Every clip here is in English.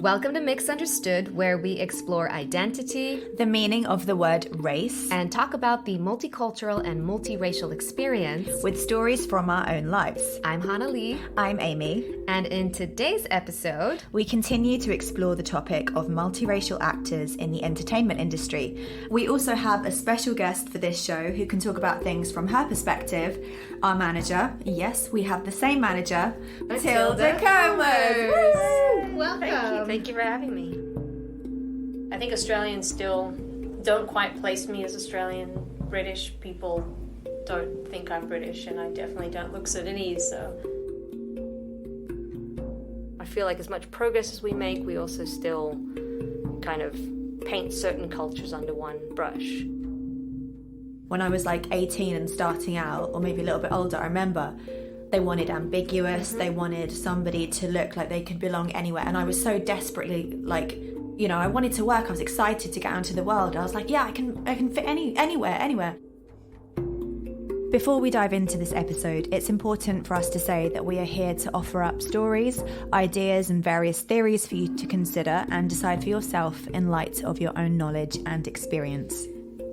Welcome to Misunderstood, where we explore identity, the meaning of the word race, and talk about the multicultural and multiracial experience with stories from our own lives. I'm Hannah Lee. I'm Amy. And in today's episode, we continue to explore the topic of multiracial actors in the entertainment industry. We also have a special guest for this show who can talk about things from her perspective. Our manager, yes, we have the same manager, Matilda Comers. Welcome. Thank you for having me. I think Australians still don't quite place me as Australian. British people don't think I'm British, and I definitely don't look Sudanese, so I feel like as much progress as we make, we also still kind of paint certain cultures under one brush. When I was like 18 and starting out, or maybe a little bit older, I remember they wanted ambiguous, they wanted somebody to look like they could belong anywhere. And I was so desperately I wanted to work. I was excited to get out into the world. I was like, yeah, I can fit anywhere. Before we dive into this episode, it's important for us to say that we are here to offer up stories, ideas, and various theories for you to consider and decide for yourself in light of your own knowledge and experience.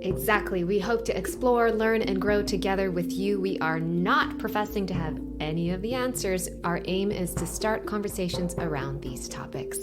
Exactly. We hope to explore, learn, and grow together with you. We are not professing to have any of the answers. Our aim is to start conversations around these topics.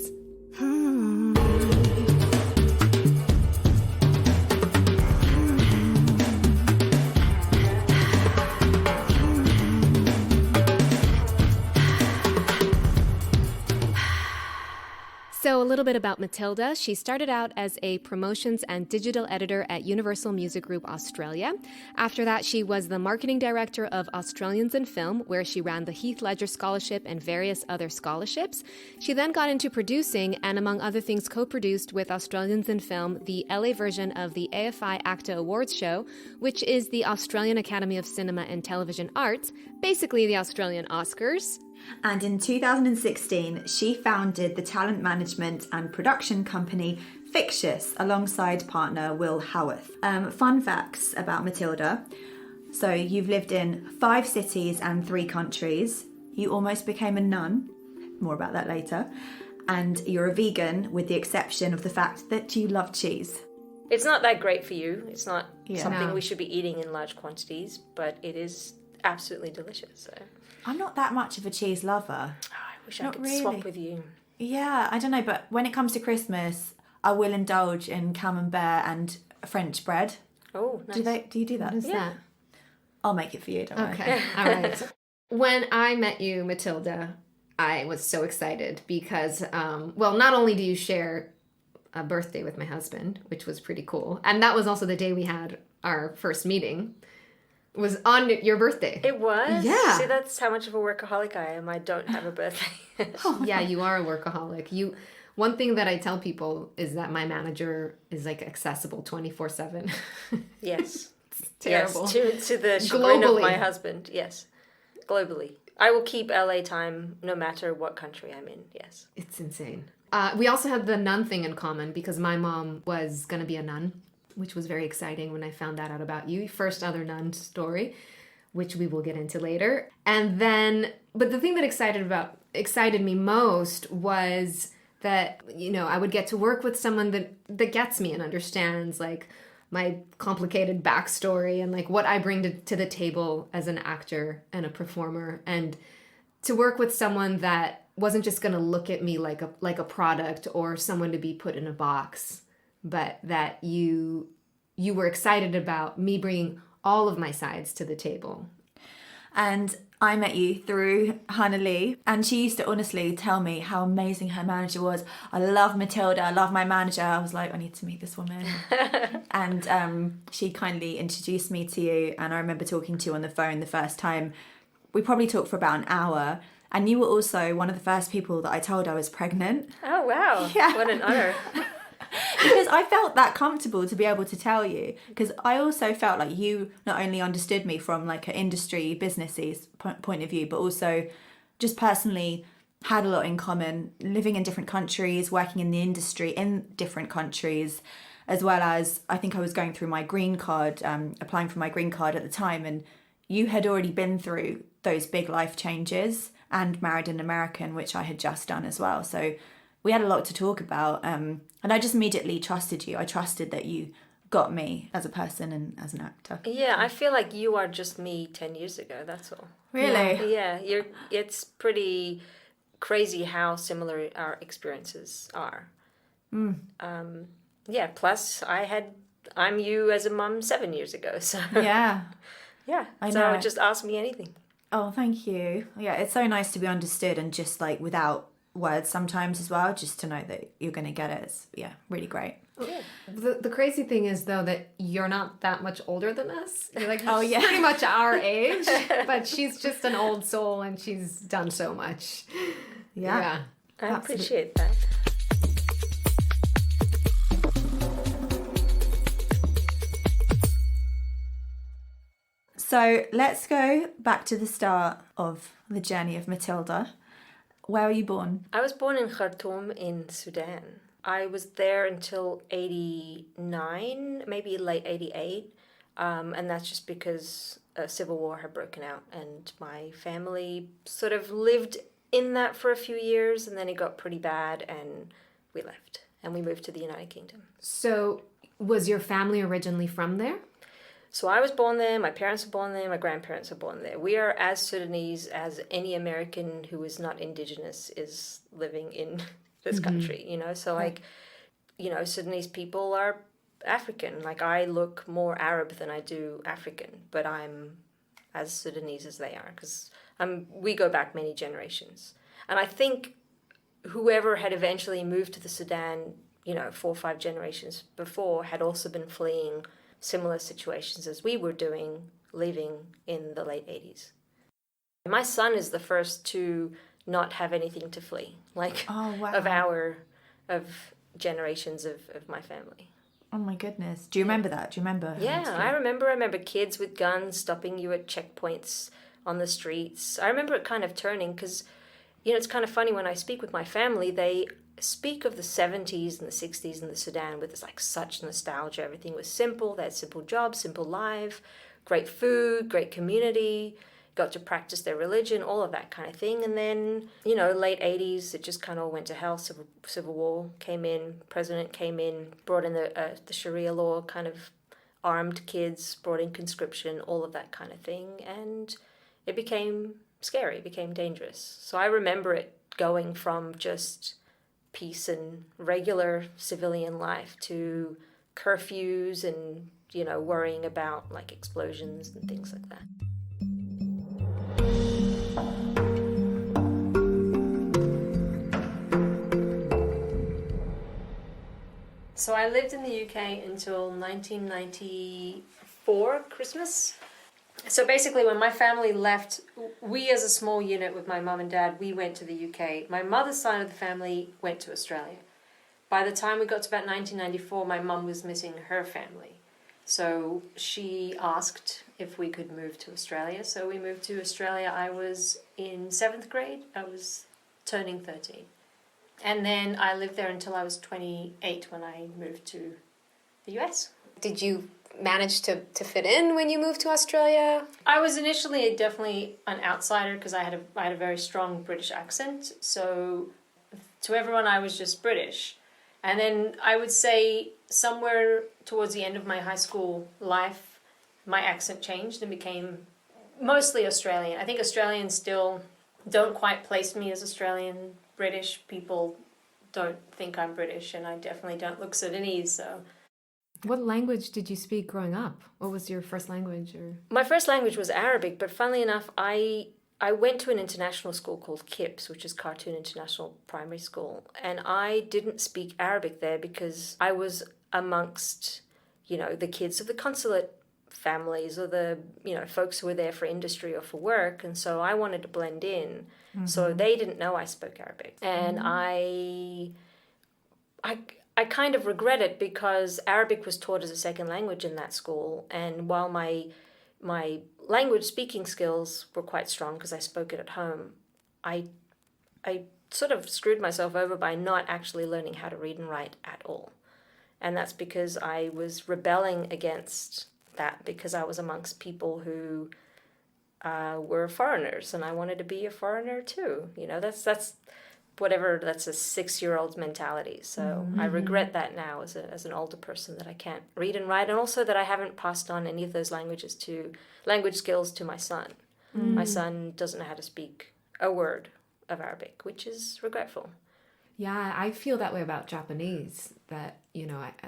So a little bit about Matilda. She started out as a promotions and digital editor at Universal Music Group Australia. After that, she was the marketing director of Australians in Film, where she ran the Heath Ledger Scholarship and various other scholarships. She then got into producing and, among other things, co-produced with Australians in Film the LA version of the AFI ACTA Awards show, which is the Australian Academy of Cinema and Television Arts, basically the Australian Oscars. And in 2016, she founded the talent management and production company Fictitious alongside partner Will Howarth. Fun facts about Matilda. So you've lived in 5 cities and 3 countries. You almost became a nun. More about that later. And you're a vegan with the exception of the fact that you love cheese. It's not that great for you. It's not something we should be eating in large quantities, but it is absolutely delicious. So I'm not that much of a cheese lover. I wish I could swap with you. Yeah, I don't know, but when it comes to Christmas, I will indulge in camembert and French bread. Oh, nice. Do you do that? What is that? I'll make it for you, don't worry. Okay, all right. When I met you, Matilda, I was so excited because, not only do you share a birthday with my husband, which was pretty cool, and that was also the day we had our first meeting. Was on your birthday. It was? Yeah. See, that's how much of a workaholic I am. I don't have a birthday. Yeah, you are a workaholic. One thing that I tell people is that my manager is accessible 24/7. Yes. It's terrible. Yes, to the chagrin of my husband. Yes. Globally. I will keep LA time no matter what country I'm in. Yes. It's insane. We also had the nun thing in common because my mom was going to be a nun, which was very exciting when I found that out about you. First other nun story, which we will get into later. And then, but the thing that excited me most was that, I would get to work with someone that gets me and understands my complicated backstory and what I bring to the table as an actor and a performer, and to work with someone that wasn't just going to look at me like a product or someone to be put in a box, but that you were excited about me bringing all of my sides to the table. And I met you through Hannah Lee, and she used to honestly tell me how amazing her manager was. I love Matilda, I love my manager. I was like, I need to meet this woman. And she kindly introduced me to you, and I remember talking to you on the phone the first time. We probably talked for about an hour. And you were also one of the first people that I told I was pregnant. Oh, wow. Yeah. What an honor. Because I felt that comfortable to be able to tell you. Because I also felt like you not only understood me from an industry, businessy point of view, but also just personally had a lot in common, living in different countries, working in the industry in different countries, as well as I think I was going through my green card, applying for my green card at the time. And you had already been through those big life changes and married an American, which I had just done as well. So we had a lot to talk about. And I just immediately trusted you. I trusted that you got me as a person and as an actor. Yeah, I feel like you are just me 10 years ago, that's all. Really? Yeah, it's pretty crazy how similar our experiences are. Yeah, plus I'm you as a mum 7 years ago, so Yeah. yeah. I So know. just ask me anything. Oh, thank you. Yeah, it's so nice to be understood and just like without words sometimes as well, just to know that you're going to get it. It's, yeah, really great. The crazy thing is, though, that you're not that much older than us. You're like, Oh, yeah. pretty much our age, but she's just an old soul and she's done so much. Yeah. I Absolutely. appreciate that. So let's go back to the start of the journey of Matilda. Where were you born? I was born in Khartoum in Sudan. I was there until 89, maybe late 88. And that's just because a civil war had broken out and my family sort of lived in that for a few years, and then it got pretty bad and we left and we moved to the United Kingdom. So, was your family originally from there? So I was born there, my parents were born there, my grandparents were born there. We are as Sudanese as any American who is not indigenous is living in this country, you know? So like, you know, Sudanese people are African. Like I look more Arab than I do African, but I'm as Sudanese as they are because we go back many generations. And I think whoever had eventually moved to the Sudan, you know, 4 or 5 generations before had also been fleeing similar situations as we were doing, leaving in the late 80s. My son is the first to not have anything to flee, like Oh, wow. of generations of my family. Oh my goodness. Do you remember that? Do you remember? Yeah, I remember kids with guns stopping you at checkpoints on the streets. I remember it kind of turning because, you know, it's kind of funny when I speak with my family, they speak of the 70s and the 60s in the Sudan with this like such nostalgia. Everything was simple. They had simple jobs, simple life, great food, great community, got to practice their religion, all of that kind of thing. And then, you know, late 80s, it just kind of went to hell. Civil war came in, president came in, brought in the Sharia law, kind of armed kids, brought in conscription, all of that kind of thing. And it became scary, it became dangerous. So I remember it going from just peace and regular civilian life to curfews and, you know, worrying about like explosions and things like that. So I lived in the UK until 1994 Christmas. So basically when my family left, we as a small unit with my mum and dad, we went to the UK. My mother's side of the family went to Australia. By the time we got to about 1994, my mum was missing her family. So she asked if we could move to Australia. So we moved to Australia. I was in 7th grade. I was turning 13. And then I lived there until I was 28 when I moved to the US. Did you manage to fit in when you moved to Australia? I was initially definitely an outsider because I had a very strong British accent. So to everyone, I was just British. And then I would say somewhere towards the end of my high school life, my accent changed and became mostly Australian. I think Australians still don't quite place me as Australian. British people don't think I'm British, and I definitely don't look Sudanese, so... What language did you speak growing up? What was your first language? Or My first language was Arabic, but funnily enough, I went to an international school called KIPS, which is Khartoum International Primary School, and I didn't speak Arabic there because I was amongst, you know, the kids of the consulate families or the, you know, folks who were there for industry or for work, and so I wanted to blend in. Mm-hmm. So they didn't know I spoke Arabic, and I kind of regret it because Arabic was taught as a second language in that school, and while my language speaking skills were quite strong because I spoke it at home, I sort of screwed myself over by not actually learning how to read and write at all. And that's because I was rebelling against that because I was amongst people who were foreigners, and I wanted to be a foreigner too. You know, that's whatever, that's a 6-year-old's mentality. So I regret that now as an older person, that I can't read and write, and also that I haven't passed on any of those language skills to my son. My son doesn't know how to speak a word of Arabic, which is regretful. Yeah, I feel that way about Japanese, that,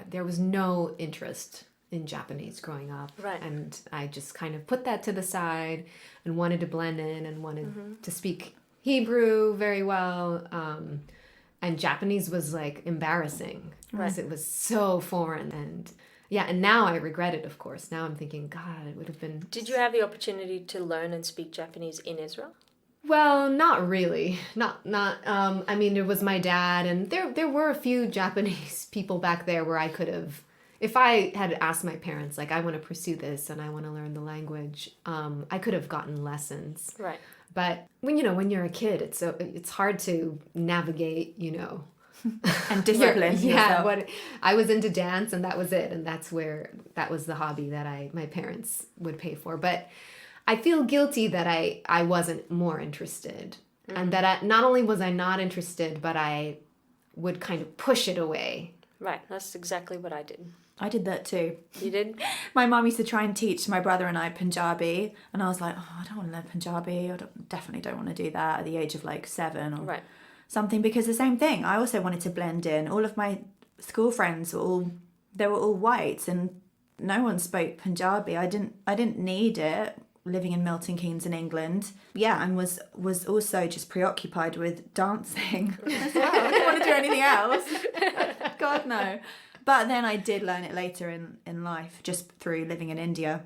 there was no interest in Japanese growing up. Right. And I just kind of put that to the side and wanted to blend in and wanted to speak Hebrew very well. And Japanese was like embarrassing because it was so foreign. And and now I regret it, of course. Now I'm thinking, God, it would have been... Did you have the opportunity to learn and speak Japanese in Israel? Well, not really. I mean, it was my dad, and there were a few Japanese people back there where I could have, if I had asked my parents, like, I want to pursue this and I want to learn the language, I could have gotten lessons. Right. But when you're a kid, it's hard to navigate, And discipline yourself. What I was into dance, and that was it, and that was the hobby that my parents would pay for. But I feel guilty that I wasn't more interested, and that not only was I not interested, but I would kind of push it away. Right, that's exactly what I did. I did that too. You did? My mum used to try and teach my brother and I Punjabi, and I was like, I don't want to learn Punjabi. Definitely don't want to do that at the age of like 7 or something, because the same thing. I also wanted to blend in. All of my school friends were all white, and no one spoke Punjabi. I didn't need it. Living in Milton Keynes in England, and was also just preoccupied with dancing as well. I didn't want to do anything else. God, no. But then I did learn it later in life, just through living in India.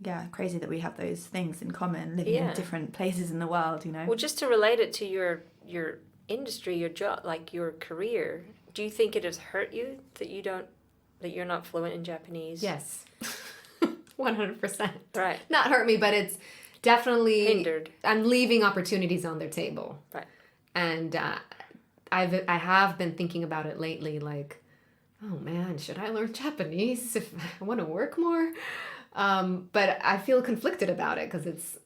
Yeah, crazy that we have those things in common, living in different places in the world, Well, just to relate it to your industry, your job, like your career, do you think it has hurt you that you're not fluent in Japanese? Yes. 100%. Right. Not hurt me, but it's definitely hindered. I'm leaving opportunities on their table. Right. And I have been thinking about it lately, like, oh man, should I learn Japanese if I want to work more? But I feel conflicted about it, because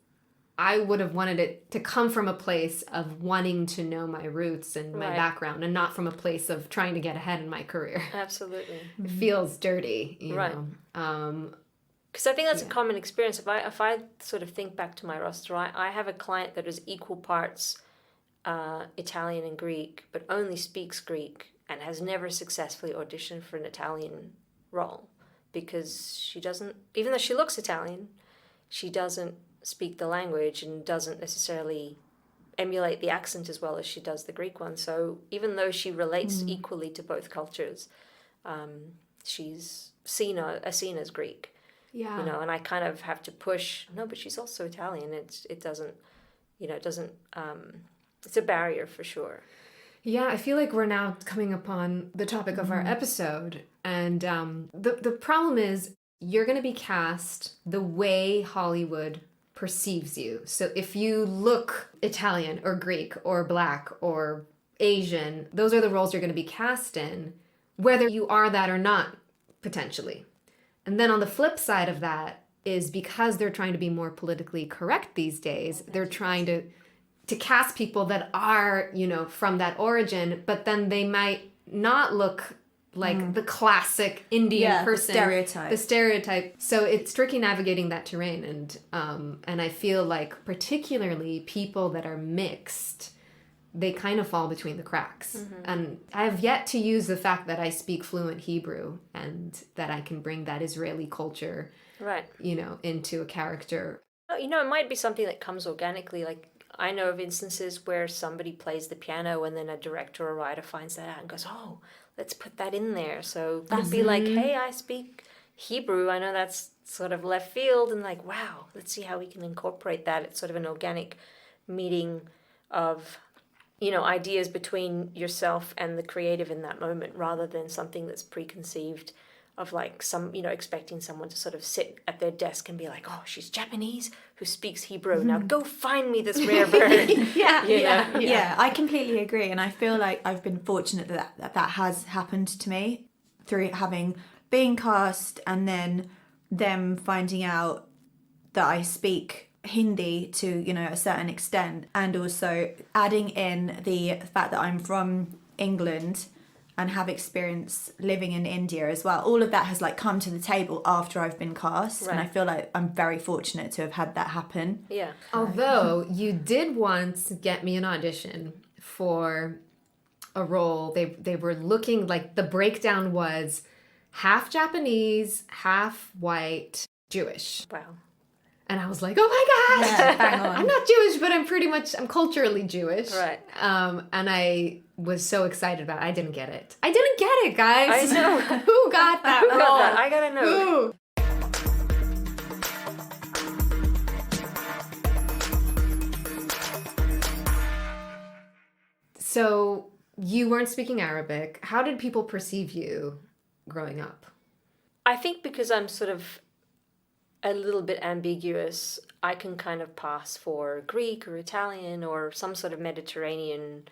I would have wanted it to come from a place of wanting to know my roots and my background, and not from a place of trying to get ahead in my career. Absolutely. It feels dirty, you know. Because I think that's a common experience. If I sort of think back to my roster, I have a client that is equal parts Italian and Greek, but only speaks Greek and has never successfully auditioned for an Italian role, because she doesn't, even though she looks Italian, she doesn't speak the language and doesn't necessarily emulate the accent as well as she does the Greek one. So even though she relates equally to both cultures, she's seen as Greek. Yeah. And I kind of have to push, no, but she's also Italian. It's a barrier for sure. Yeah, I feel like we're now coming upon the topic of our episode. And the problem is, you're going to be cast the way Hollywood perceives you. So if you look Italian or Greek or Black or Asian, those are the roles you're going to be cast in, whether you are that or not, potentially. And then on the flip side of that is, because they're trying to be more politically correct these days, they're trying to cast people that are, from that origin, but then they might not look like the classic Indian person. The stereotype. So it's tricky navigating that terrain. And I feel like particularly people that are mixed, they kind of fall between the cracks. And I have yet to use the fact that I speak fluent Hebrew and that I can bring that Israeli culture, into a character. It might be something that comes organically. Like, I know of instances where somebody plays the piano and then a director or writer finds that out and goes, oh, let's put that in there. So it'd be like, hey, I speak Hebrew. I know that's sort of left field, and like, wow, let's see how we can incorporate that. It's sort of an organic meeting of ideas between yourself and the creative in that moment, rather than something that's preconceived of like expecting someone to sort of sit at their desk and be like, oh, she's Japanese who speaks Hebrew. Now go find me this rare bird. Yeah, I completely agree. And I feel like I've been fortunate that has happened to me through being cast, and then them finding out that I speak Hindi to, you know, a certain extent, and also adding in the fact that I'm from England and have experience living in India as well. All of that has like come to the table after I've been cast, and I feel like I'm very fortunate to have had that happen. Yeah. Although you did once get me an audition for a role, they were looking like the breakdown was half Japanese, half white, Jewish. Wow. And I was like, oh my gosh, Yeah, bang on. I'm not Jewish, but I'm culturally Jewish. Right. And I was so excited about it. I didn't get it. I didn't get it, guys. I know. Who got that Who role? got that? I gotta know. Who? So you weren't speaking Arabic. How did people perceive you growing up? I think because I'm sort of a little bit ambiguous, I can kind of pass for Greek or Italian or some sort of Mediterranean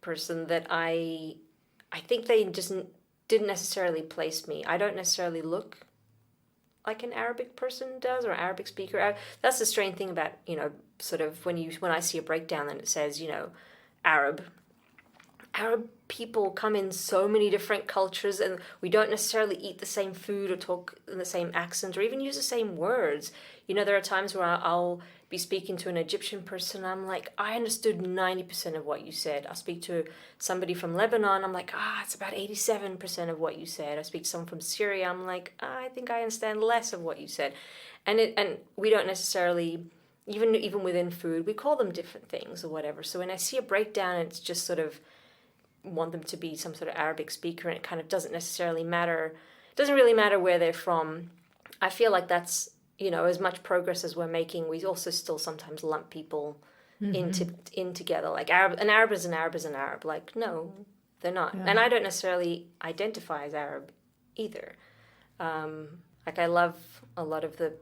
person that I think they just didn't necessarily place me. I don't necessarily look like an Arabic person does or an Arabic speaker. That's the strange thing about, you know, sort of when I see a breakdown and it says, you know, Arab people come in so many different cultures, and we don't necessarily eat the same food or talk in the same accent or even use the same words. You know, there are times where I'll be speaking to an Egyptian person, I'm like, I understood 90% of what you said. I'll speak to somebody from Lebanon, I'm like, it's about 87% of what you said. I speak to someone from Syria, I'm like, I think I understand less of what you said. And we don't necessarily, even within food, we call them different things or whatever. So when I see a breakdown, it's just sort of want them to be some sort of Arabic speaker, and it kind of doesn't necessarily matter. It doesn't really matter where they're from. I feel like that's, you know, as much progress as we're making, we also still sometimes lump people in together. Like an Arab is an Arab is an Arab. Like, no, they're not. Yeah. And I don't necessarily identify as Arab either. Like, I love a lot of the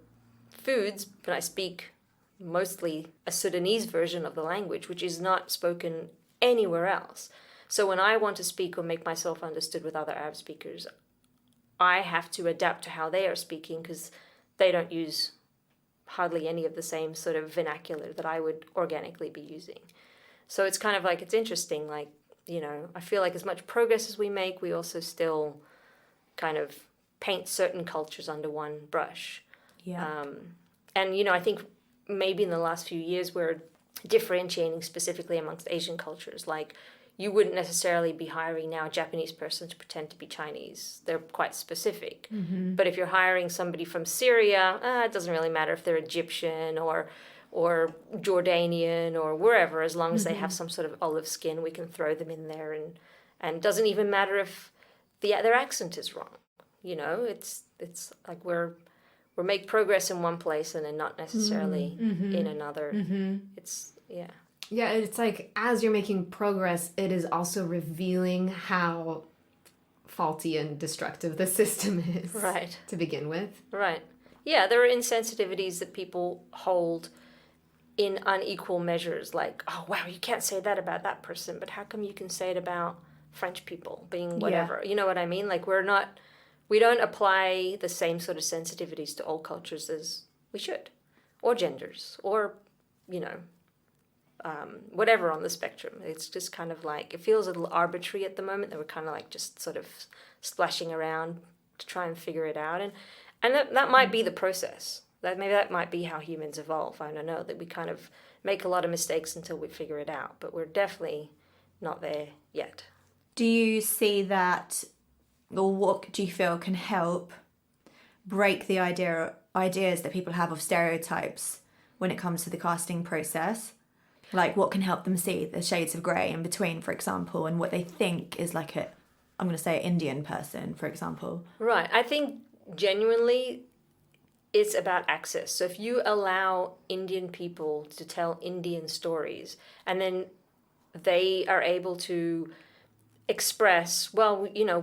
foods, but I speak mostly a Sudanese version of the language, which is not spoken anywhere else. So when I want to speak or make myself understood with other Arab speakers, I have to adapt to how they are speaking, because they don't use hardly any of the same sort of vernacular that I would organically be using. So it's kind of like, it's interesting, like, you know, I feel like as much progress as we make, we also still kind of paint certain cultures under one brush. Yeah. And, you know, I think maybe in the last few years we're differentiating specifically amongst Asian cultures. Like, you wouldn't necessarily be hiring now a Japanese person to pretend to be Chinese. They're quite specific. Mm-hmm. But if you're hiring somebody from Syria, it doesn't really matter if they're Egyptian or Jordanian or wherever, as long as they have some sort of olive skin, we can throw them in there, and it doesn't even matter if their accent is wrong. You know, it's like we're make progress in one place and then not necessarily in another. Mm-hmm. Yeah, it's like as you're making progress, it is also revealing how faulty and destructive the system is. Right. To begin with. Right. Yeah, there are insensitivities that people hold in unequal measures. Like, oh, wow, you can't say that about that person, but how come you can say it about French people being whatever? Yeah. You know what I mean? Like, we don't apply the same sort of sensitivities to all cultures as we should, or genders, or, you know, whatever on the spectrum. It's just kind of like, it feels a little arbitrary at the moment, that we're kind of like just sort of splashing around to try and figure it out. And that might be the process. That might be how humans evolve. I don't know, that we kind of make a lot of mistakes until we figure it out, but we're definitely not there yet. Do you see that, or what do you feel can help break the ideas that people have of stereotypes when it comes to the casting process? Like, what can help them see the shades of grey in between, for example, and what they think is like I'm going to say Indian person, for example. Right. I think genuinely it's about access. So if you allow Indian people to tell Indian stories, and then they are able to express, well, you know,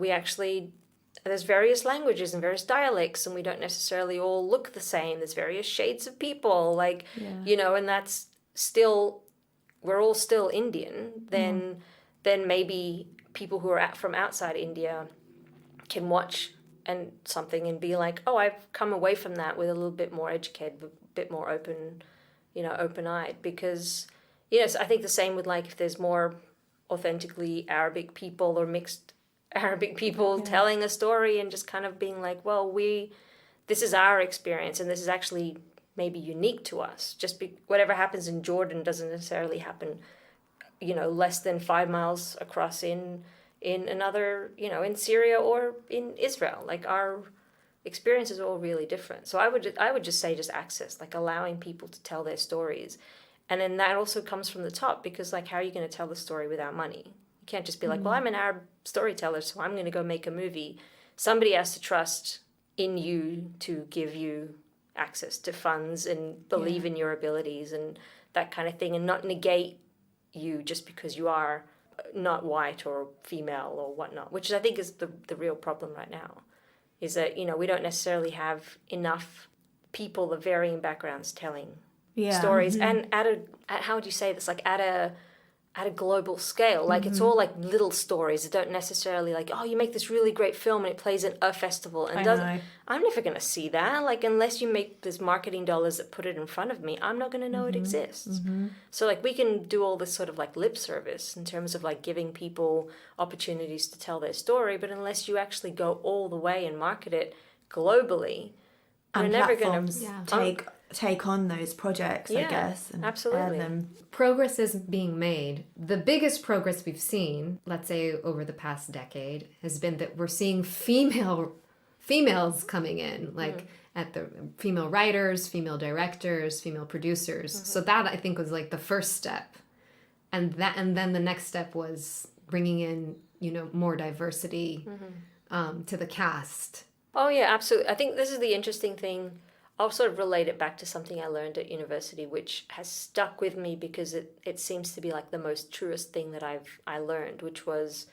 there's various languages and various dialects, and we don't necessarily all look the same. There's various shades of people, like, you know, and that's still, we're all still Indian. Then maybe people who are from outside India can watch something and be like, oh, I've come away from that with a little bit more educated bit more open-eyed, because, so I think the same with like if there's more authentically Arabic people or mixed Arabic people telling a story and just kind of being like, well, this is our experience and this is actually maybe unique to us. Whatever happens in Jordan doesn't necessarily happen, less than 5 miles across in another, in Syria or in Israel. Like our experiences are all really different. So I would just say just access, like allowing people to tell their stories. And then that also comes from the top, because like how are you going to tell the story without money? You can't just be like, well, I'm an Arab storyteller, so I'm going to go make a movie. Somebody has to trust in you to give you access to funds and believe in your abilities and that kind of thing, and not negate you just because you are not white or female or whatnot, which I think is the real problem right now, is that, we don't necessarily have enough people of varying backgrounds telling stories, and at how would you say this, like at a global scale. Like it's all like little stories that don't necessarily like, oh, you make this really great film and it plays at a festival and I'm never going to see that. Like unless you make this marketing dollars that put it in front of me, I'm not going to know it exists. So like we can do all this sort of like lip service in terms of like giving people opportunities to tell their story, but unless you actually go all the way and market it globally, and we're never going to take on those projects, I guess, and absolutely. them. Progress is being made. The biggest progress we've seen, let's say over the past decade, has been that we're seeing females coming in, like at the female writers, female directors, female producers. So that I think was like the first step, and then the next step was bringing in more diversity to the cast. Oh yeah, absolutely. I think this is the interesting thing. I'll sort of relate it back to something I learned at university, which has stuck with me because it seems to be like the most truest thing that I learned, which was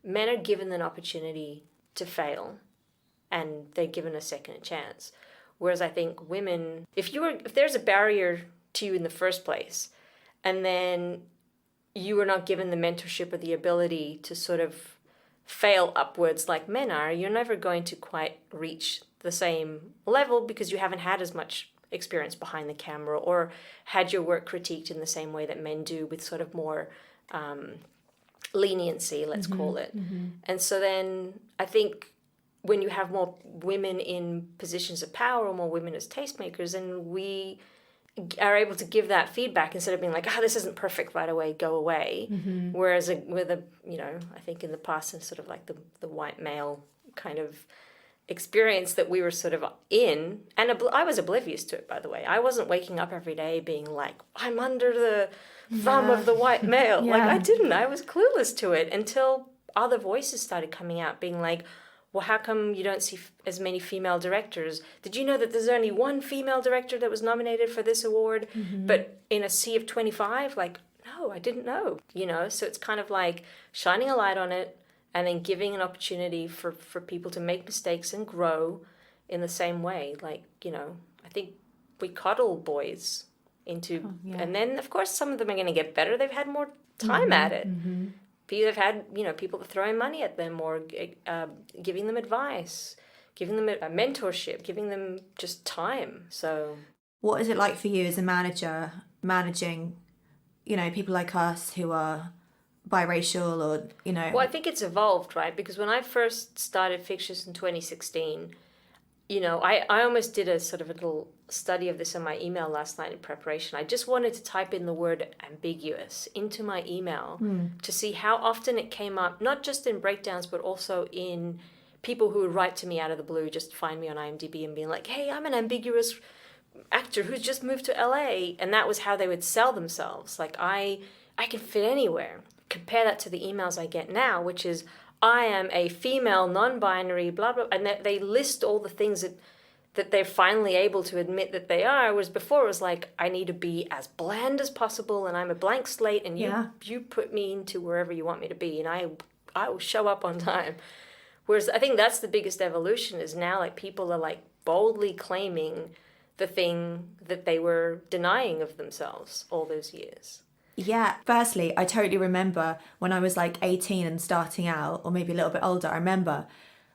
men are given an opportunity to fail and they're given a second chance. Whereas I think women, if there's a barrier to you in the first place, and then you were not given the mentorship or the ability to sort of fail upwards like men are, you're never going to quite reach the same level because you haven't had as much experience behind the camera or had your work critiqued in the same way that men do, with sort of more leniency, let's call it. And so then I think when you have more women in positions of power or more women as tastemakers, and we are able to give that feedback instead of being like, this isn't perfect right away, go away. Whereas I think in the past, it's sort of like the white male kind of experience that we were sort of in, and I was oblivious to it, by the way. I wasn't waking up every day being like, I'm under the thumb of the white male. Like I didn't. I was clueless to it until other voices started coming out being like, well, how come you don't see as many female directors? Did you know that there's only one female director that was nominated for this award, but in a sea of 25? Like, no, I didn't know. So it's kind of like shining a light on it, and then giving an opportunity for people to make mistakes and grow in the same way. Like, I think we coddle boys into... And then, of course, some of them are going to get better. They've had more time at it. They've had, people throwing money at them or giving them advice, giving them a mentorship, giving them just time. So... What is it like for you as a manager, managing, people like us who are biracial or, Well, I think it's evolved, right? Because when I first started Fictitious in 2016, I almost did a sort of a little study of this in my email last night in preparation. I just wanted to type in the word ambiguous into my email to see how often it came up, not just in breakdowns, but also in people who would write to me out of the blue, just find me on IMDb and being like, hey, I'm an ambiguous actor who's just moved to LA. And that was how they would sell themselves. Like, I can fit anywhere. Compare that to the emails I get now, which is, I am a female, non-binary, blah, blah, and they list all the things that they're finally able to admit that they are, whereas before it was like, I need to be as bland as possible, and I'm a blank slate, and you put me into wherever you want me to be, and I will show up on time. Whereas I think that's the biggest evolution, is now like people are like boldly claiming the thing that they were denying of themselves all those years. Yeah, firstly, I totally remember when I was like 18 and starting out, or maybe a little bit older, I remember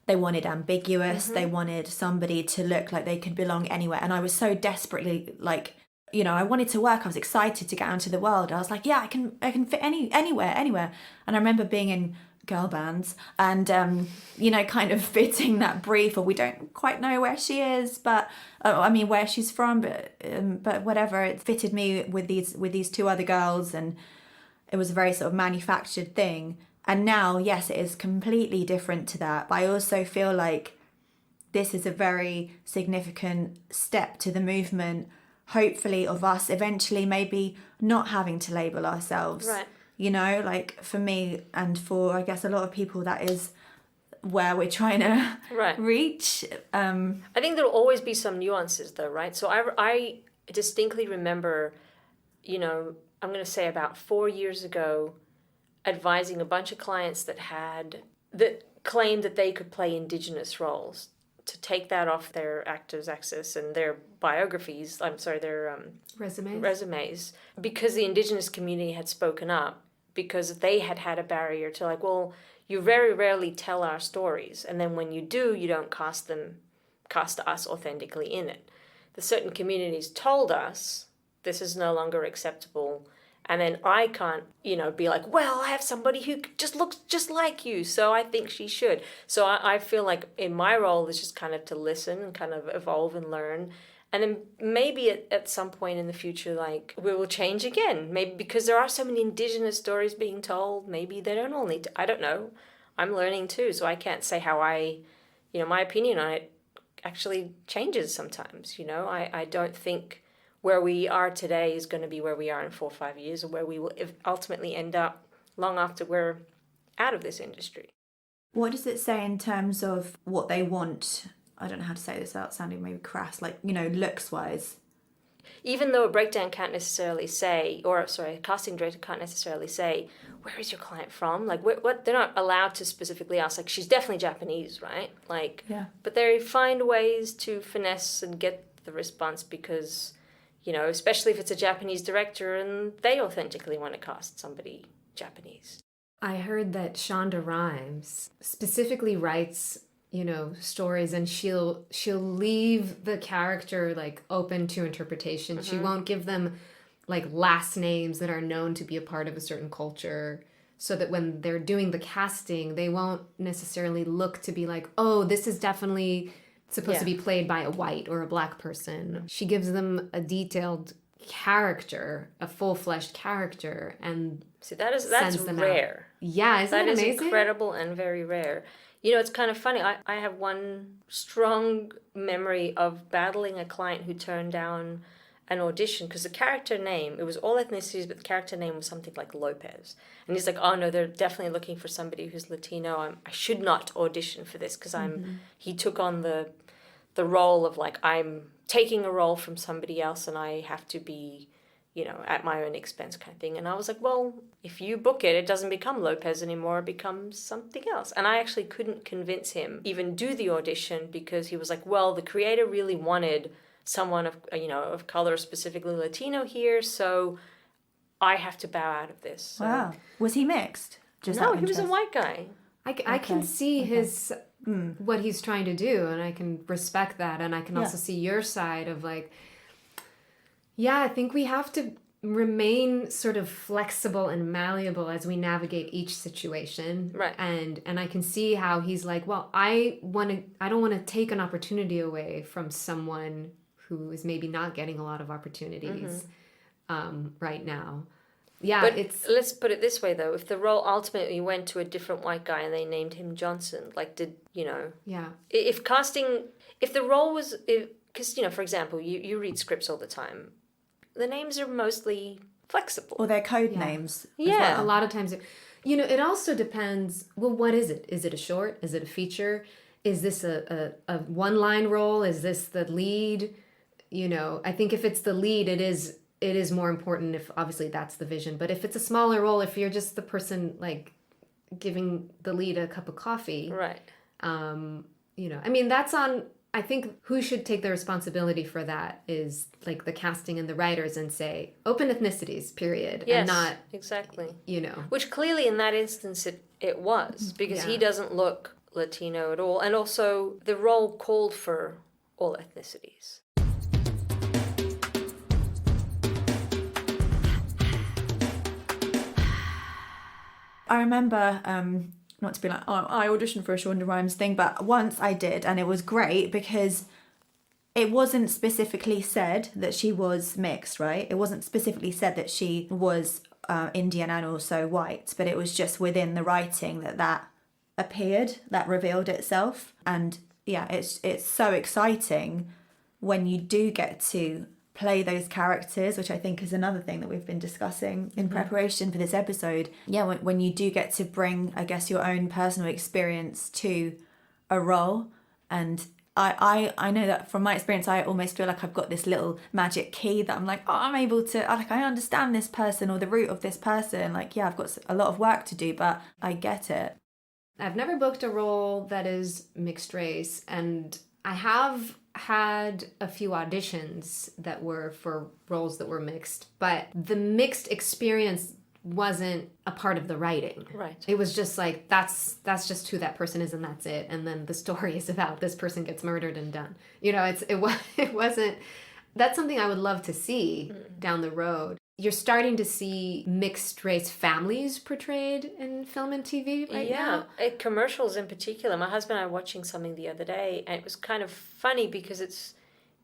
they wanted ambiguous. They wanted somebody to look like they could belong anywhere. And I was so desperately like, you know, I wanted to work. I was excited to get out into the world. I was like, yeah, I can fit anywhere. And I remember being in girl bands and, you know, kind of fitting that brief, or we don't quite know where she is, but I mean, where she's from, but whatever, it fitted me with these two other girls, and it was a very sort of manufactured thing. And now, yes, it is completely different to that. But I also feel like this is a very significant step to the movement, hopefully, of us eventually maybe not having to label ourselves. Right. You know, like for me and for, I guess, a lot of people, that is where we're trying to reach. I think there'll always be some nuances though, right? So I distinctly remember, you know, I'm going to say about 4 years ago, advising a bunch of clients that claimed that they could play Indigenous roles, to take that off their actors' access and their biographies, their resumes, because the Indigenous community had spoken up, because they had a barrier to like, well, you very rarely tell our stories, and then when you do, you don't cast us authentically in it. The certain communities told us this is no longer acceptable. And then I can't, you know, be like, well, I have somebody who just looks just like you, so I think she should. So I feel like in my role is just kind of to listen and kind of evolve and learn. And then maybe at some point in the future, like, we will change again. Maybe because there are so many Indigenous stories being told, maybe they don't all need to. I don't know. I'm learning too, so I can't say how my opinion on it actually changes sometimes, you know. I don't think where we are today is going to be where we are in 4 or 5 years, or where we will ultimately end up long after we're out of this industry. What does it say in terms of what they want? I don't know how to say this without sounding maybe crass, like, you know, looks-wise. Even though a breakdown can't necessarily say, a casting director can't necessarily say, where is your client from? Like, what they're not allowed to specifically ask, like, she's definitely Japanese, right? Like, yeah. But they find ways to finesse and get the response because, you know, especially if it's a Japanese director and they authentically want to cast somebody Japanese. I heard that Shonda Rhimes specifically writes, you know, stories, and she'll leave the character like open to interpretation. Mm-hmm. She won't give them like last names that are known to be a part of a certain culture, so that when they're doing the casting, they won't necessarily look to be like, oh, this is definitely supposed to be played by a white or a black person. She gives them a detailed character, a full-fleshed character, and see, that's rare. Out. Yeah, isn't that amazing? That is incredible and very rare. You know, it's kind of funny. I have one strong memory of battling a client who turned down an audition because the character name, it was all ethnicities, but the character name was something like Lopez. And he's like, oh no, they're definitely looking for somebody who's Latino. I should not audition for this because he took on the role of like, I'm taking a role from somebody else and I have to be, you know, at my own expense kind of thing. And I was like, well, if you book it, it doesn't become Lopez anymore, it becomes something else. And I actually couldn't convince him even do the audition because he was like, well, the creator really wanted someone of color, specifically Latino here, so I have to bow out of this. So. Wow. Was he mixed? No, he was a white guy. I can see his what he's trying to do, and I can respect that, and I can also see your side of like, I think we have to remain sort of flexible and malleable as we navigate each situation. Right. And I can see how he's like, well, I don't want to take an opportunity away from someone who is maybe not getting a lot of opportunities right now. Yeah, but let's put it this way though: if the role ultimately went to a different white guy and they named him Johnson, like, did you know? Yeah. If the role was, because you know, for example, you read scripts all the time, the names are mostly flexible. Or they're code names. Yeah, well. A lot of times, you know, it also depends. Well, what is it? Is it a short? Is it a feature? Is this a one-line role? Is this the lead? You know, I think if it's the lead, it is more important if obviously that's the vision. But if it's a smaller role, if you're just the person like giving the lead a cup of coffee, right? You know, I mean, that's on. I think who should take the responsibility for that is like the casting and the writers, and say open ethnicities, period. Yes, and not exactly. You know, which clearly in that instance it was, because he doesn't look Latino at all. And also the role called for all ethnicities. I remember, not to be like, oh, I auditioned for a Shonda Rhimes thing, but once I did, and it was great because it wasn't specifically said that she was mixed, right? It wasn't specifically said that she was Indian and also white, but it was just within the writing that appeared, that revealed itself. And yeah, it's so exciting when you do get to play those characters, which I think is another thing that we've been discussing in preparation for this episode. Yeah, when you do get to bring, I guess, your own personal experience to a role. And I know that from my experience, I almost feel like I've got this little magic key that I'm like, oh, I'm able to, like, I understand this person or the root of this person. Like, yeah, I've got a lot of work to do, but I get it. I've never booked a role that is mixed race, and I have had a few auditions that were for roles that were mixed, but the mixed experience wasn't a part of the writing. Right. It was just like, that's just who that person is and that's it. And then the story is about this person gets murdered and done. You know, it wasn't, that's something I would love to see down the road. You're starting to see mixed race families portrayed in film and TV right now. Yeah, commercials in particular. My husband and I were watching something the other day, and it was kind of funny because it's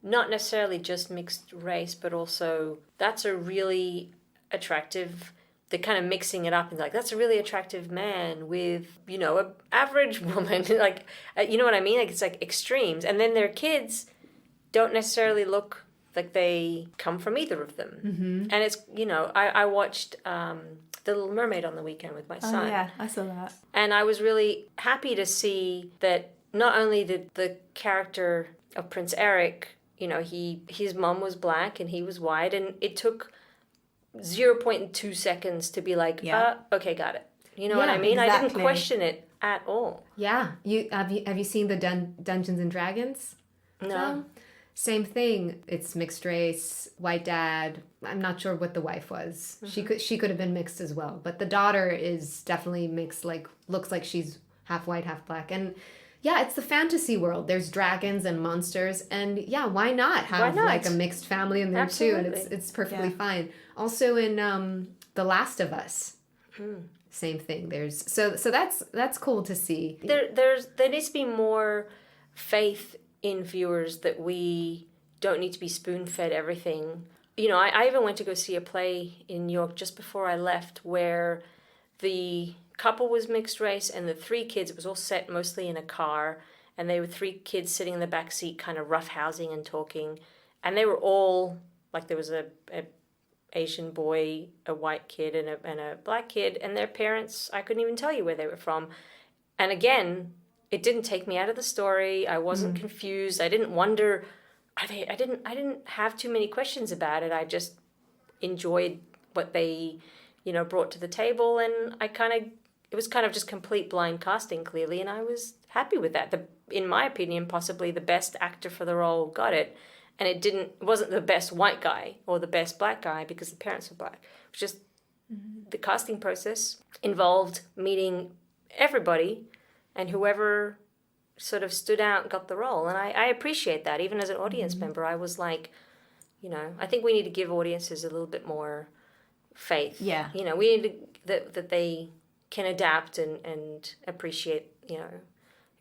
not necessarily just mixed race, but also that's a really attractive, they're kind of mixing it up and like, that's a really attractive man with, you know, an average woman. Like, you know what I mean? Like, it's like extremes. And then their kids don't necessarily look like they come from either of them. Mm-hmm. And it's, you know, I watched The Little Mermaid on the weekend with my son. Oh yeah, I saw that. And I was really happy to see that not only did the character of Prince Eric, you know, his mom was black and he was white, and it took 0.2 seconds to be like, okay, got it. You know what I mean? Exactly. I didn't question it at all. Yeah. Have you seen the Dungeons and Dragons? No. film? Same thing. It's mixed race, white dad. I'm not sure what the wife was. Mm-hmm. She could have been mixed as well, but the daughter is definitely mixed. Like, looks like she's half white, half black. And yeah, it's the fantasy world. There's dragons and monsters, and yeah, why not have like a mixed family in there Absolutely. too? And it's perfectly fine. Also in The Last of Us, same thing. There's so that's cool to see. There needs to be more faith in viewers that we don't need to be spoon-fed everything. You know, I even went to go see a play in New York just before I left where the couple was mixed race and the three kids, it was all set mostly in a car, and they were three kids sitting in the back seat kind of roughhousing and talking, and they were all, like, there was a Asian boy, a white kid, and a black kid, and their parents, I couldn't even tell you where they were from. And again, it didn't take me out of the story. I wasn't confused. I didn't wonder, I didn't have too many questions about it. I just enjoyed what they, you know, brought to the table, and it was kind of just complete blind casting, clearly, and I was happy with that. In my opinion, possibly the best actor for the role got it, and it wasn't the best white guy or the best black guy because the parents were black. It was just the casting process involved meeting everybody, and whoever sort of stood out got the role. And I appreciate that. Even as an audience member, I was like, you know, I think we need to give audiences a little bit more faith. Yeah. You know, we need that they can adapt and appreciate, you know,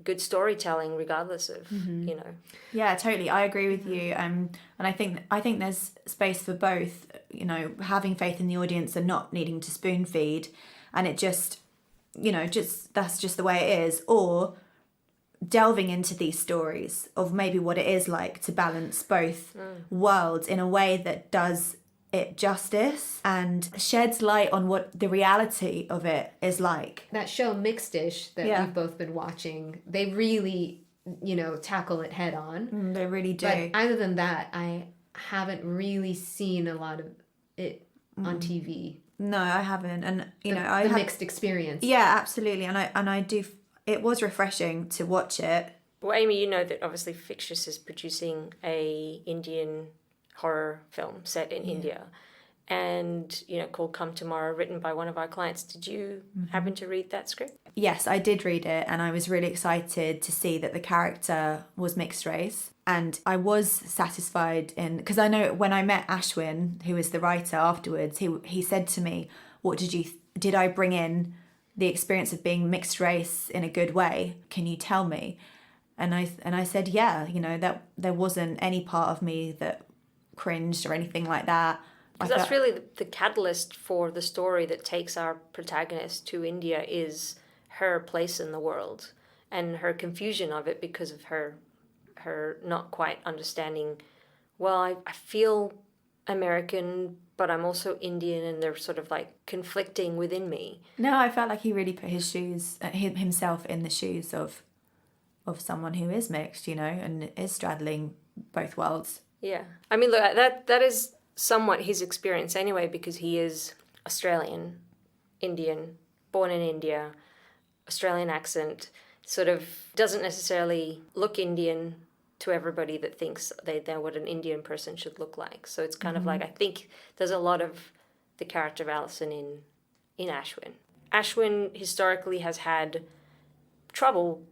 good storytelling regardless of, you know. Yeah, totally. I agree with you. And I think there's space for both, you know, having faith in the audience and not needing to spoon feed. And it just, you know, that's just the way it is. Or delving into these stories of maybe what it is like to balance both worlds in a way that does it justice and sheds light on what the reality of it is like. That show Mixed-ish that we've both been watching, they really, you know, tackle it head on. They really do. But other than that, I haven't really seen a lot of it on TV. No, I haven't. And you know, the mixed experience. Yeah, absolutely. And I do. It was refreshing to watch it. Well, Amy, you know that obviously Fictitious is producing a Indian horror film set in India, and called Come Tomorrow, written by one of our clients. Did you happen to read that script? Yes, I did read it, and I was really excited to see that the character was mixed race. And I was satisfied because I know when I met Ashwin, who was the writer afterwards, he said to me, "What did I bring in the experience of being mixed race in a good way? Can you tell me?" And I said, "Yeah, that there wasn't any part of me that cringed or anything like that." Because that's really the catalyst for the story that takes our protagonist to India, is her place in the world and her confusion of it because of her not quite understanding, well, I feel American, but I'm also Indian, and they're sort of like conflicting within me. No, I felt like he really put himself in the shoes of someone who is mixed, and is straddling both worlds. Yeah. I mean, look, that is somewhat his experience anyway, because he is Australian, Indian, born in India, Australian accent, sort of doesn't necessarily look Indian to everybody that thinks they know what an Indian person should look like. So it's kind of like, I think there's a lot of the character of Alison in Ashwin. Ashwin historically has had trouble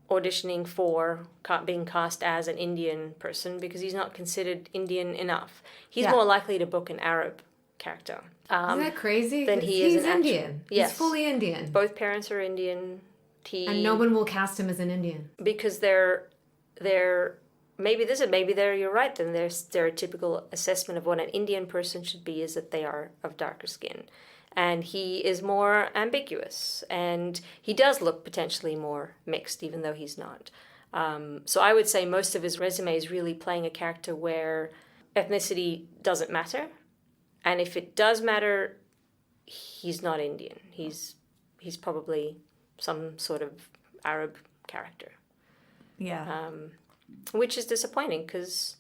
auditioning for being cast as an Indian person because he's not considered Indian enough. He's more likely to book an Arab character. Isn't that crazy? Than he's Indian. Yes. He's fully Indian. Both parents are Indian. And no one will cast him as an Indian. Because they're you're right, then their stereotypical assessment of what an Indian person should be is that they are of darker skin. And he is more ambiguous, and he does look potentially more mixed, even though he's not. So I would say most of his resume is really playing a character where ethnicity doesn't matter, and if it does matter, he's not Indian. He's probably some sort of Arab character. Yeah. Which is disappointing because,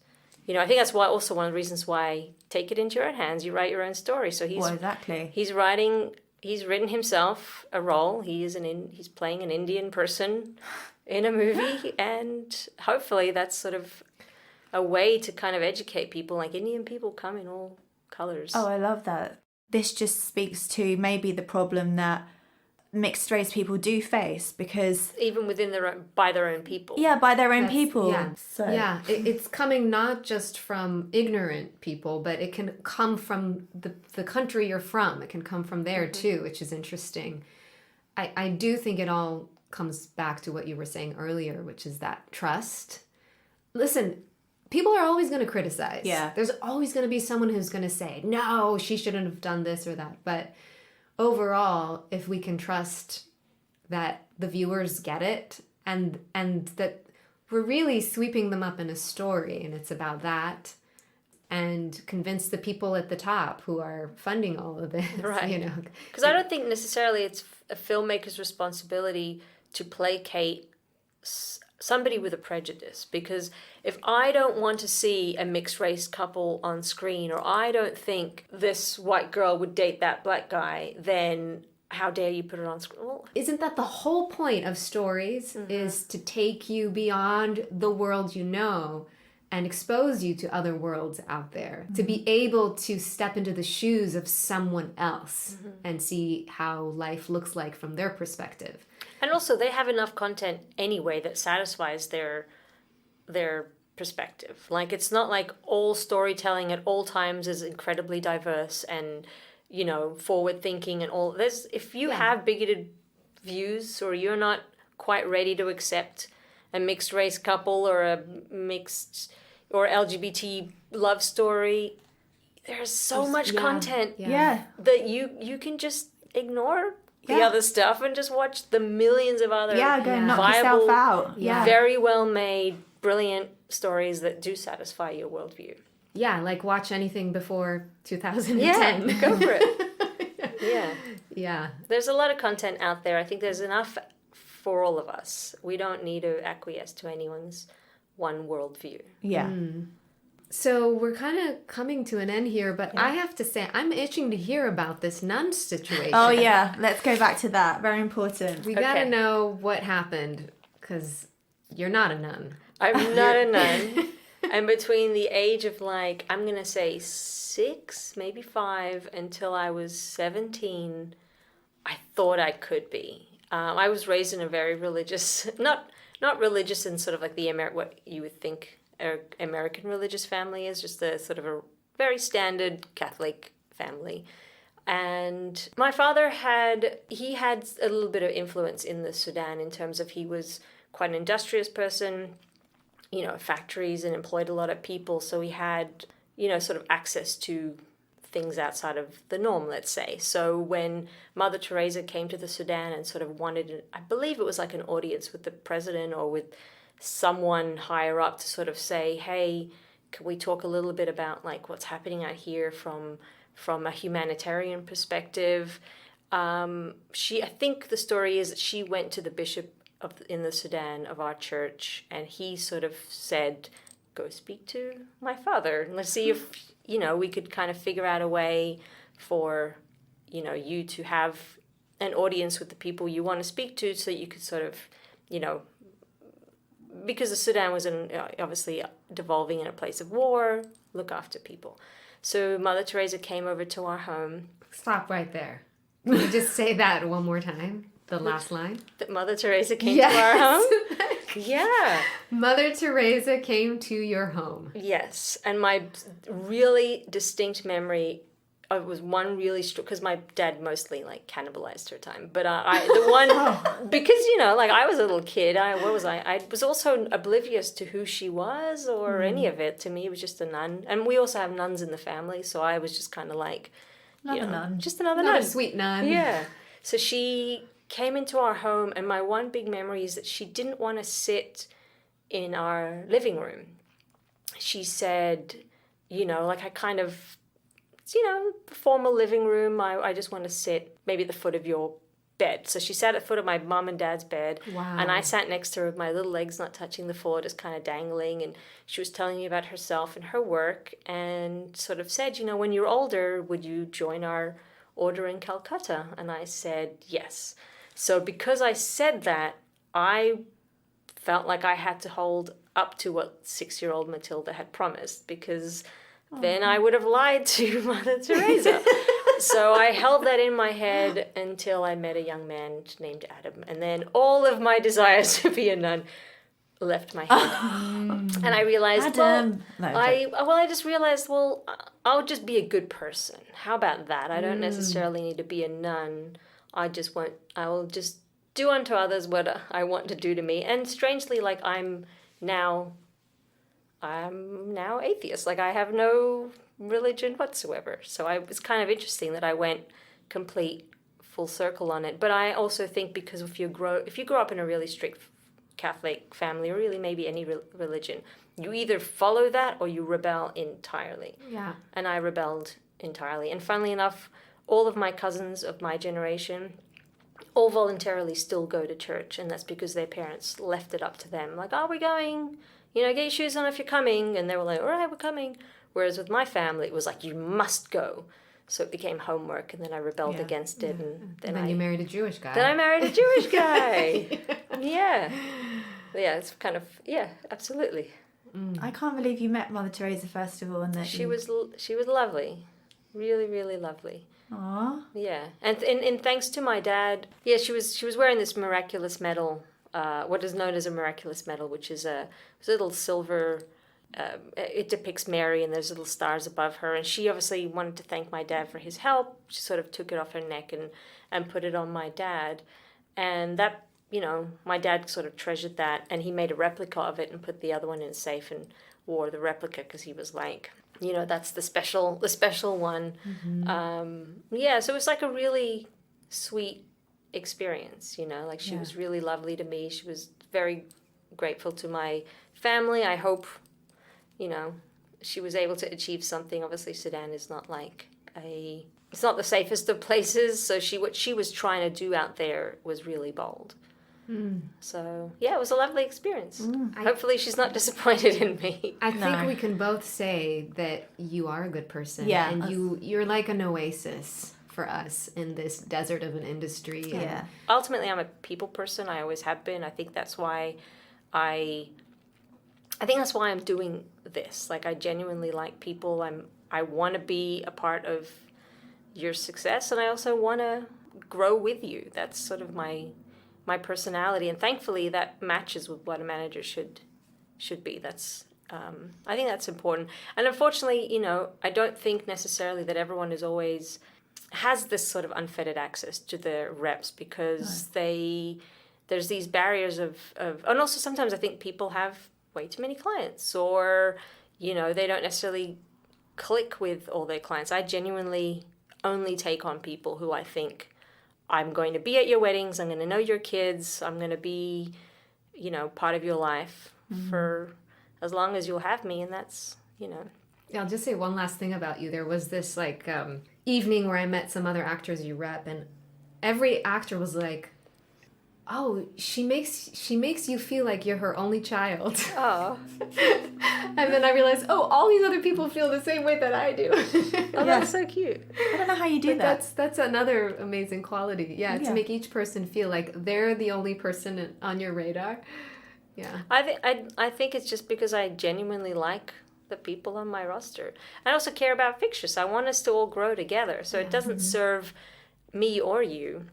I think that's also one of the reasons why take it into your own hands. You write your own story. So exactly. He's written himself a role. He's playing an Indian person in a movie, and hopefully that's sort of a way to kind of educate people. Like, Indian people come in all colors. Oh, I love that. This just speaks to maybe the problem that mixed race people do face, because even within by their own people. Yeah, by their own people. Yeah, so. yeah. It's coming not just from ignorant people, but it can come from the country you're from. It can come from there too, which is interesting. I do think it all comes back to what you were saying earlier, which is that trust. Listen, people are always going to criticize. Yeah. There's always going to be someone who's going to say, no, she shouldn't have done this or that. But overall, if we can trust that the viewers get it and that we're really sweeping them up in a story and it's about that, and convince the people at the top who are funding all of this, right? Because I don't think necessarily it's a filmmaker's responsibility to placate somebody with a prejudice, because if I don't want to see a mixed race couple on screen, or I don't think this white girl would date that black guy, then how dare you put it on screen? Well, isn't that the whole point of stories, is to take you beyond the world you know and expose you to other worlds out there, to be able to step into the shoes of someone else and see how life looks like from their perspective. And also, they have enough content anyway that satisfies their perspective. Like, it's not like all storytelling at all times is incredibly diverse and, forward thinking and all. If you have bigoted views, or you're not quite ready to accept a mixed race couple or a mixed or LGBT love story, there's so much content that you can just ignore the other stuff and just watch the millions of other knock yourself out. Very well made, brilliant stories that do satisfy your worldview. Yeah, like watch anything before 2010. Yeah, go for it. Yeah. There's a lot of content out there. I think there's enough for all of us. We don't need to acquiesce to anyone's one worldview. Yeah. So we're kind of coming to an end here, but I have to say, I'm itching to hear about this nun situation. Oh, yeah. Let's go back to that. Very important. We got to know what happened, because you're not a nun. I'm not a nun. And between the age of like, I'm going to say 6, maybe 5, until I was 17, I thought I could be. I was raised in a very religious, not religious in sort of like what you would think American religious family is, just a sort of a very standard Catholic family. And my father had a little bit of influence in the Sudan in terms of he was quite an industrious person, factories, and employed a lot of people. So he had, sort of access to things outside of the norm, let's say. So when Mother Teresa came to the Sudan and sort of wanted, I believe it was like an audience with the president or with someone higher up to sort of say, hey, can we talk a little bit about like what's happening out here from a humanitarian perspective? I think the story is that she went to the bishop in the Sudan of our church, and he sort of said, go speak to my father and let's see if we could kind of figure out a way for you to have an audience with the people you want to speak to, so you could sort of because the Sudan was obviously devolving in a place of war, look after people. So Mother Teresa came over to our home. Stop right there. Can you just say that one more time? The last line? That Mother Teresa came to our home? Yeah. Mother Teresa came to your home. Yes. And my really distinct memory was one really because my dad mostly like cannibalized her time. But because, I was a little kid. I was also oblivious to who she was or any of it. To me, it was just a nun. And we also have nuns in the family. So I was just kind of like, another nun. Just another Not nun. a sweet nun. Yeah. So she came into our home, and my one big memory is that she didn't want to sit in our living room. She said, I kind of, the formal living room, I just want to sit maybe at the foot of your bed. So she sat at the foot of my mum and dad's bed. Wow. And I sat next to her with my little legs not touching the floor, just kind of dangling. And she was telling me about herself and her work, and sort of said, when you're older, would you join our order in Calcutta? And I said, yes. So because I said that, I felt like I had to hold up to what 6-year-old Matilda had promised, because then I would have lied to Mother Teresa. So I held that in my head until I met a young man named Adam. And then all of my desires to be a nun left my head. And I realized, I just realized, I'll just be a good person. How about that? I don't necessarily need to be a nun. I will just do unto others what I want to do to me. And strangely, like I'm now atheist. Like I have no religion whatsoever. So it was kind of interesting that I went complete full circle on it. But I also think because if you grow up in a really strict Catholic family, or really maybe any religion, you either follow that or you rebel entirely. Yeah. And I rebelled entirely. And funnily enough, all of my cousins of my generation all voluntarily still go to church, and that's because their parents left it up to them. Like, we're going, get your shoes on if you're coming. And they were like, all right, we're coming. Whereas with my family, it was like, you must go. So it became homework, and then I rebelled against it. And then you married a Jewish guy. Then I married a Jewish guy. Yeah. Yeah, it's kind of, absolutely. I can't believe you met Mother Teresa first of all, and that she was lovely. Really, really lovely. Aww. Yeah, and thanks to my dad, she was wearing this miraculous medal, what is known as a miraculous medal, which is a little silver. It depicts Mary, and there's little stars above her. And she obviously wanted to thank my dad for his help. She sort of took it off her neck and put it on my dad, and that my dad sort of treasured that, and he made a replica of it and put the other one in a safe and wore the replica because he was like, that's the special one. Mm-hmm. So it was like a really sweet experience, like she was really lovely to me. She was very grateful to my family. I hope, she was able to achieve something. Obviously, Sudan is not it's not the safest of places. So what she was trying to do out there was really bold. So, it was a lovely experience. Hopefully she's not disappointed in me. I think we can both say that you are a good person. Yeah. And you're like an oasis for us in this desert of an industry. Yeah. Ultimately, I'm a people person. I always have been. I think that's why I I think that's why I'm doing this. Like, I genuinely like people. I want to be a part of your success, and I also want to grow with you. That's sort of my personality, and thankfully that matches with what a manager should be. That's I think that's important. And unfortunately, I don't think necessarily that everyone is always has this sort of unfettered access to the reps, because there's these barriers of and also sometimes I think people have way too many clients, or they don't necessarily click with all their clients. I genuinely only take on people who I think I'm going to be at your weddings, I'm going to know your kids, I'm going to be part of your life for as long as you'll have me. And that's Yeah, I'll just say one last thing about you. There was this evening where I met some other actors you rep, and every actor was like, "Oh, she makes you feel like you're her only child." oh And then I realized, all these other people feel the same way that I do. That's so cute. I don't know how you do that. That's another amazing quality. Yeah, Yeah. to make each person feel like they're the only person on your radar. Yeah. I think it's just because I genuinely like the people on my roster. I also care about fixtures. I want us to all grow together. So it doesn't serve me or you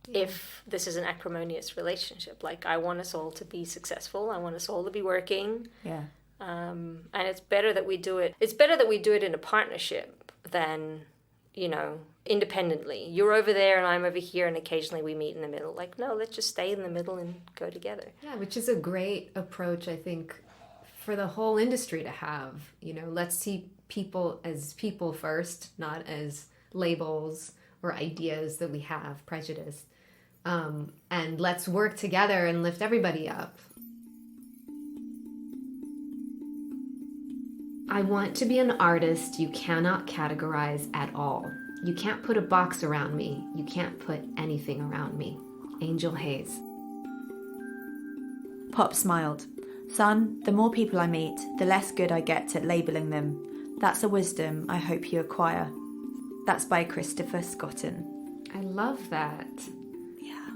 if this is an acrimonious relationship. Like, I want us all to be successful. I want us all to be working. Yeah. And it's better that we do it. It's better that we do it in a partnership than, independently. You're over there and I'm over here, and occasionally we meet in the middle. Like, no, let's just stay in the middle and go together. Yeah, which is a great approach, I think, for the whole industry to have. Let's see people as people first, not as labels or ideas that we have, prejudice. And let's work together and lift everybody up. I want to be an artist you cannot categorize at all. You can't put a box around me. You can't put anything around me. Angel Hayes. Pop smiled. Son, the more people I meet, the less good I get at labelling them. That's a wisdom I hope you acquire. That's by Christopher Scotton. I love that. Yeah.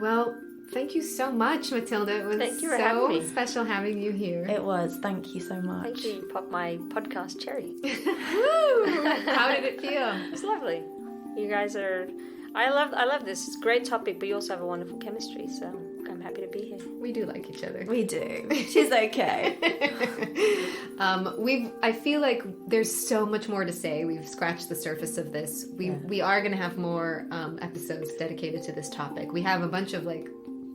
Well, thank you so much, Matilda. It was Thank you for having me. special having you here. It was. Thank you so much. Thank you. Pop my podcast cherry. Woo! How did it feel? It's lovely. You guys are... I love this. It's a great topic, but you also have a wonderful chemistry, so I'm happy to be here. We do like each other. We do. She's okay. I feel like there's so much more to say. We've scratched the surface of this. We are going to have more episodes dedicated to this topic. We have a bunch of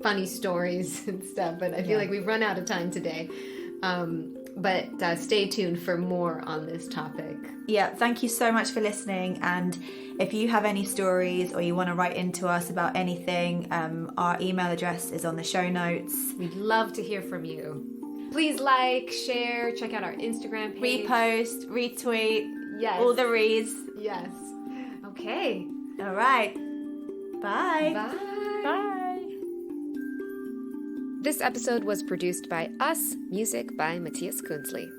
funny stories and stuff, but I feel like we've run out of time today. But stay tuned for more on this topic. Yeah, thank you so much for listening. And if you have any stories or you want to write into us about anything, our email address is on the show notes. We'd love to hear from you. Please share, check out our Instagram page. Repost, retweet, Yes. all the reads. Yes. Okay. All right. Bye. Bye. Bye. This episode was produced by us, music by Matthias Künzli.